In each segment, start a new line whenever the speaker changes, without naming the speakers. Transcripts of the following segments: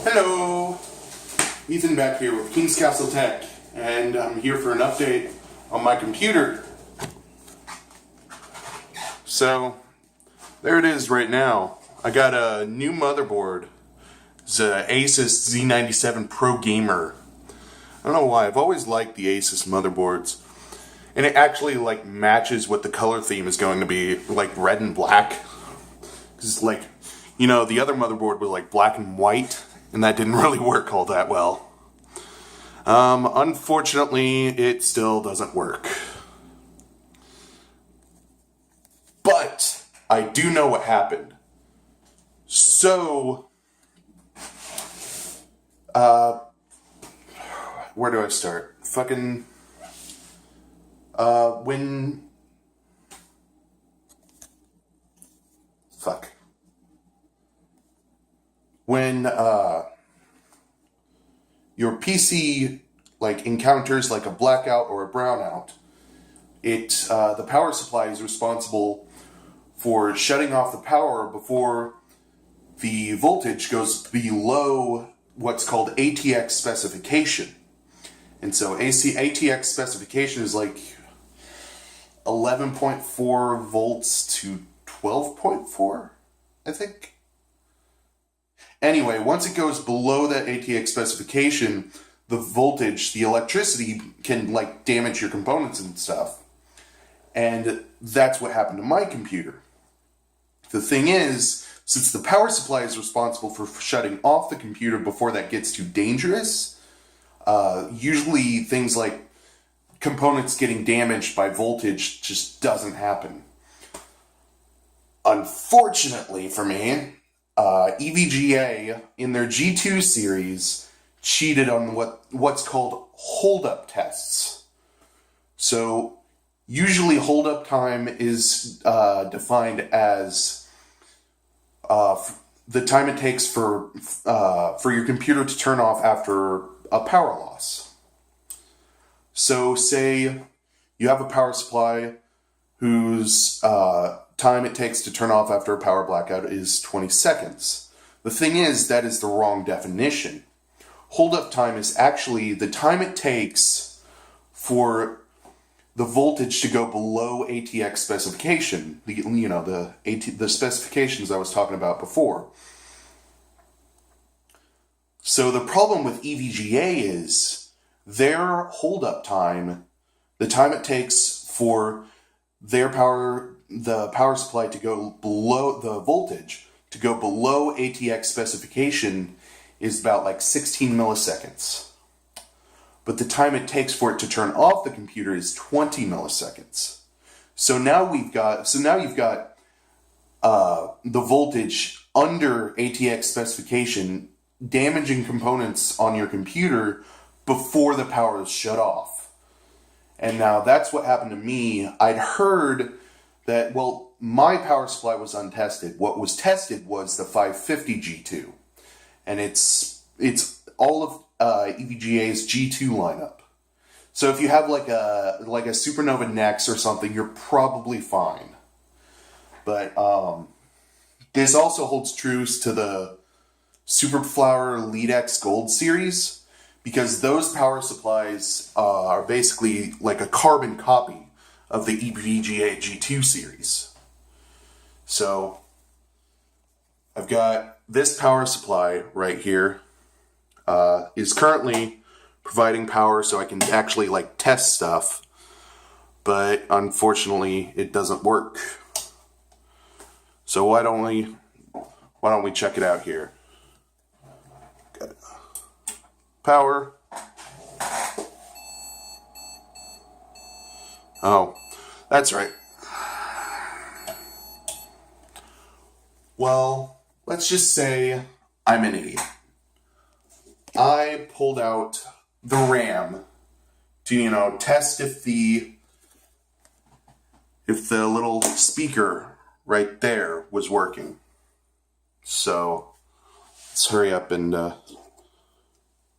Hello! Ethan back here with King's Castle Tech, and I'm here for an update on my computer. So, there it is right now. I got a new motherboard. It's an Asus Z97 Pro Gamer. I don't know why, I've always liked the Asus motherboards. And it actually matches what the color theme is going to be, like red and black. Because the other motherboard was black and white, and that didn't really work all that well. Unfortunately, it still doesn't work. But I do know what happened. So, where do I start? When your PC encounters a blackout or a brownout, the power supply is responsible for shutting off the power before the voltage goes below what's called ATX specification. And so ATX specification is 11.4 volts to 12.4, I think. Anyway, once it goes below that ATX specification, the voltage, the electricity can damage your components and stuff. And that's what happened to my computer. The thing is, since the power supply is responsible for shutting off the computer before that gets too dangerous, usually things like components getting damaged by voltage just doesn't happen. Unfortunately for me, EVGA in their G2 series cheated on what's called hold-up tests. So usually hold-up time is defined as the time it takes for your computer to turn off after a power loss. So say you have a power supply whose time it takes to turn off after a power blackout is 20 seconds. The thing is, that is the wrong definition. Hold-up time is actually the time it takes for the voltage to go below ATX specification. The specifications I was talking about before. So the problem with EVGA is their hold-up time, the time it takes for the power supply to go below the voltage, to go below ATX specification is about 16 milliseconds. But the time it takes for it to turn off the computer is 20 milliseconds. So now you've got the voltage under ATX specification damaging components on your computer before the power is shut off. And now that's what happened to me. I'd heard that, my power supply was untested. What was tested was the 550 G2. And it's all of EVGA's G2 lineup. So if you have a Supernova Nex or something, you're probably fine. But this also holds true to the Superflower LeadX Gold series, because those power supplies are basically a carbon copy of the EVGA G2 series. So I've got this power supply right here. Is currently providing power so I can actually test stuff, but unfortunately it doesn't work. So why don't we check it out here? Got it. Power. Oh, that's right. Well, let's just say I'm an idiot. I pulled out the RAM to, test if the little speaker right there was working. So let's hurry up and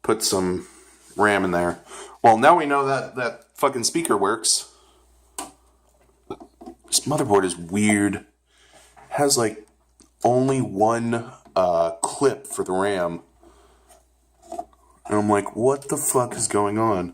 put some RAM in there. Well, now we know that fucking speaker works. This motherboard is weird. It has only one clip for the RAM. And I'm like, what the fuck is going on?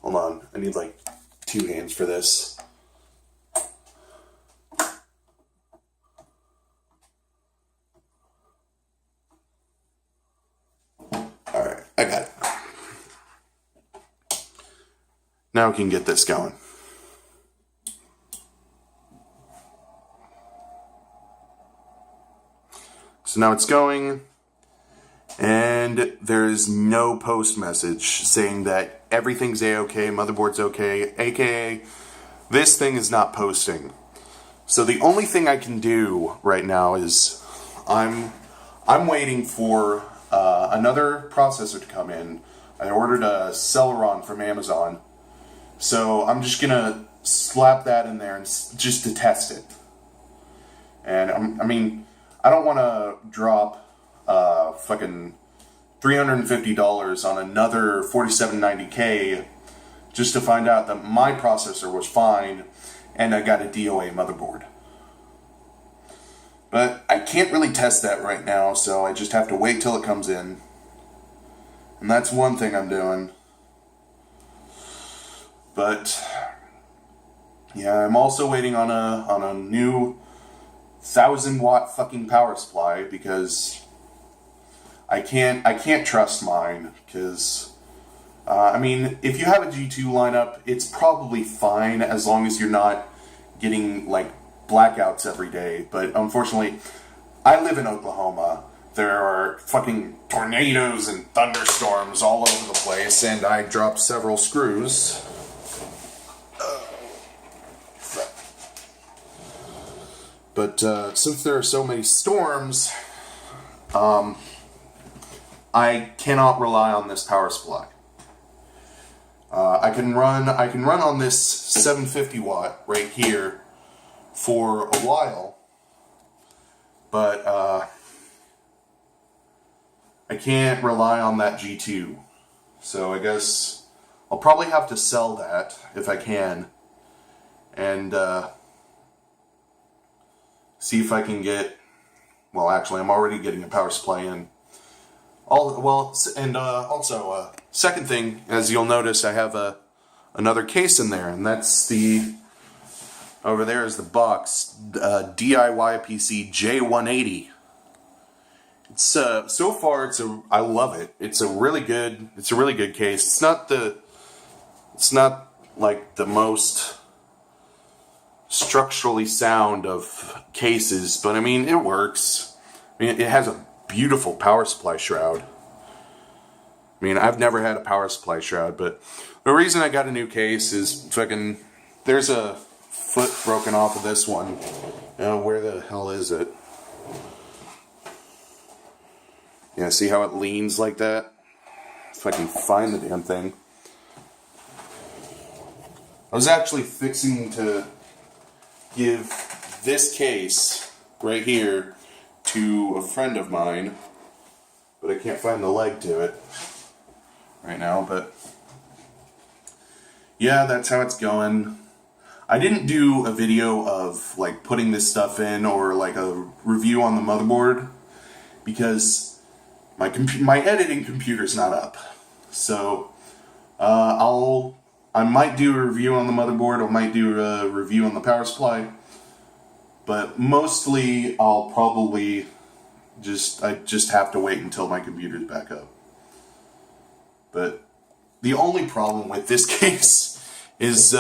Hold on, I need like 2 hands for this. Alright, I got it. Now we can get this going. So now it's going, and there's no post message saying that everything's A-okay, motherboard's okay, aka this thing is not posting. So the only thing I can do right now is I'm waiting for another processor to come in. I ordered a Celeron from Amazon, so I'm just gonna slap that in there and just to test it. And I mean, I don't want to drop fucking $350 on another 4790K just to find out that my processor was fine and I got a DOA motherboard. But I can't really test that right now, so I just have to wait till it comes in. And that's one thing I'm doing. But yeah, I'm also waiting on a new 1,000-watt fucking power supply because I can't trust mine because I mean, if you have a G2 lineup, it's probably fine as long as you're not getting like blackouts every day. But unfortunately, I live in Oklahoma. There are fucking tornadoes and thunderstorms all over the place, and I dropped several screws. But since there are so many storms, I cannot rely on this power supply. I can run on this 750 watt right here for a while, but I can't rely on that G2. So I guess I'll probably have to sell that if I can, and see if I can get, well, actually, I'm already getting a power supply in. Also, second thing, as you'll notice, I have another case in there, and that's over there is the box, DIY PC J180. It's so far, I love it. It's a really good case. It's not like the most structurally sound of cases, but I mean, it works. I mean, it has a beautiful power supply shroud. I mean, I've never had a power supply shroud, but the reason I got a new case is fucking, there's a foot broken off of this one. Where the hell is it? Yeah, see how it leans like that? If I can find the damn thing. I was actually fixing to give this case right here to a friend of mine, but I can't find the leg to it right now. But yeah, that's how it's going. I didn't do a video of like putting this stuff in or like a review on the motherboard because my editing computer's not up. So I might do a review on the motherboard, I might do a review on the power supply, but mostly I'll probably I just have to wait until my computer's back up. But the only problem with this case is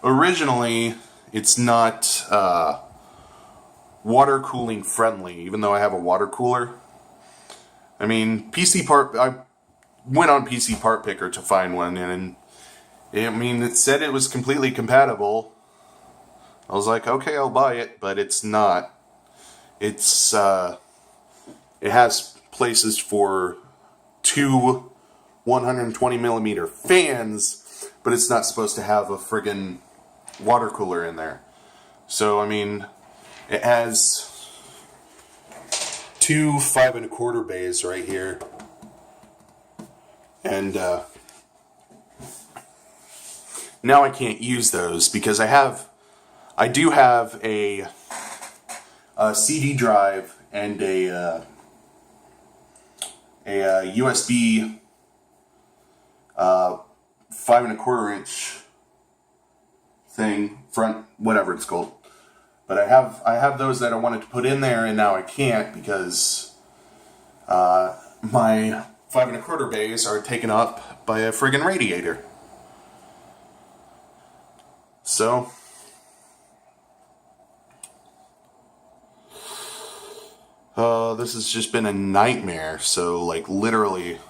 originally it's not water cooling friendly, even though I have a water cooler. I mean, I went on PC Part Picker to find one, and it said it was completely compatible. I was like, okay, I'll buy it, but it's not. It's it has places for 2 120 millimeter fans, but it's not supposed to have a friggin' water cooler in there. So I mean, it has 2 5¼ bays right here, and now I can't use those because I do have a CD drive and a a USB 5 1/4 inch thing, front, whatever it's called. But I have those that I wanted to put in there, and now I can't because my 5 1/4 bays are taken up by a friggin' radiator. So this has just been a nightmare. So like literally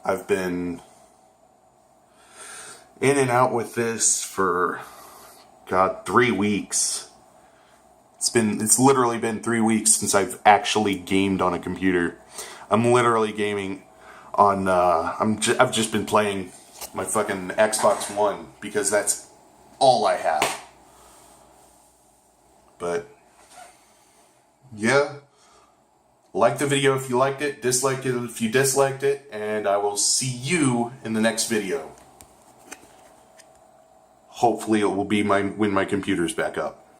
I've been in and out with this for 3 weeks. It's literally been 3 weeks since I've actually gamed on a computer. I'm literally gaming on I've just been playing my fucking Xbox One because that's all I have. But yeah, like the video if you liked it, dislike it if you disliked it, and I will see you in the next video. Hopefully it will be when my computer's back up.